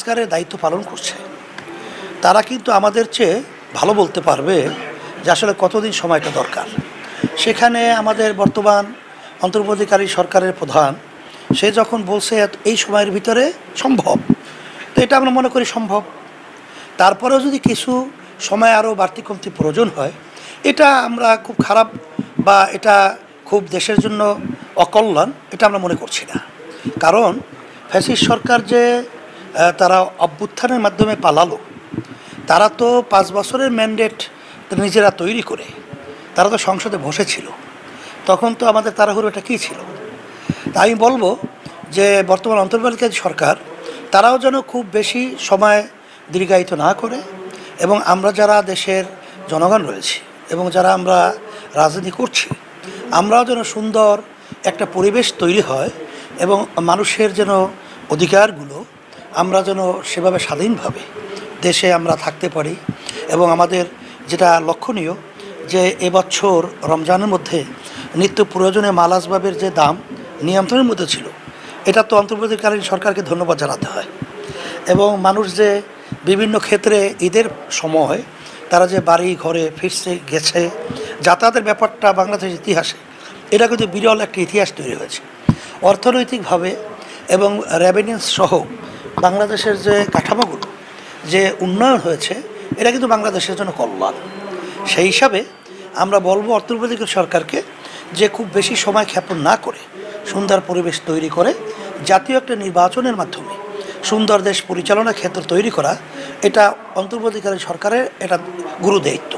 সংস্কারের দায়িত্ব পালন করছে তারা কিন্তু আমাদের চেয়ে ভালো বলতে পারবে যে আসলে কতদিন সময়টা দরকার। সেখানে আমাদের বর্তমান অন্তর্বর্তীকালীন সরকারের প্রধান সে যখন বলছে এই সময়ের ভিতরে সম্ভব, তো এটা আমরা মনে করি সম্ভব। তারপরেও যদি কিছু সময় আরও বাড়তি কমতি প্রয়োজন হয়, এটা আমরা খুব খারাপ বা এটা খুব দেশের জন্য অকল্যাণ এটা আমরা মনে করছি না। কারণ ফ্যাসিস্ট সরকার যে তারা অভ্যুত্থানের মাধ্যমে পালালো, তারা তো 5 বছরের ম্যান্ডেট নিজেরা তৈরি করে তারা তো সংসদে বসেছিল, তখন তো আমাদের তাড়াহুড়োটা কী ছিল। তাই আমি বলবো যে বর্তমান অন্তর্বর্তীকালীন সরকার তারাও যেন খুব বেশি সময় দীর্ঘায়িত না করে, এবং আমরা যারা দেশের জনগণ রয়েছি এবং যারা আমরা রাজনীতি করছি, আমরাও যেন সুন্দর একটা পরিবেশ তৈরি হয় এবং মানুষের যেন অধিকারগুলো আমরা যেন সেভাবে স্বাধীনভাবে দেশে আমরা থাকতে পারি। এবং আমাদের যেটা লক্ষণীয় যে এবছর রমজানের মধ্যে নিত্য প্রয়োজনীয় মাল আসবাবের যে দাম নিয়ন্ত্রণের মধ্যে ছিল, এটা তো অন্তর্বর্তীকালীন সরকারকে ধন্যবাদ জানাতে হয়। এবং মানুষ যে বিভিন্ন ক্ষেত্রে ঈদের সময় তারা যে বাড়ি ঘরে ফিরছে গেছে, যাতায়াতের ব্যাপারটা বাংলাদেশের ইতিহাসে এটা কিন্তু বিরল একটা ইতিহাস তৈরি হয়েছে। অর্থনৈতিকভাবে এবং রেভিনিউস সহ বাংলাদেশের যে কাঠামোগুলো যে উন্নয়ন হয়েছে, এটা কিন্তু বাংলাদেশের জন্য কল্যাণ। সেই হিসাবে আমরা বলবো অন্তর্বর্তীকালীন সরকারকে যে খুব বেশি সময় ক্ষেপণ না করে সুন্দর পরিবেশ তৈরি করে জাতীয় একটা নির্বাচনের মাধ্যমে সুন্দর দেশ পরিচালনা ক্ষেত্র তৈরি করা, এটা অন্তর্বর্তীকালীন সরকারের এটা গুরু দায়িত্ব।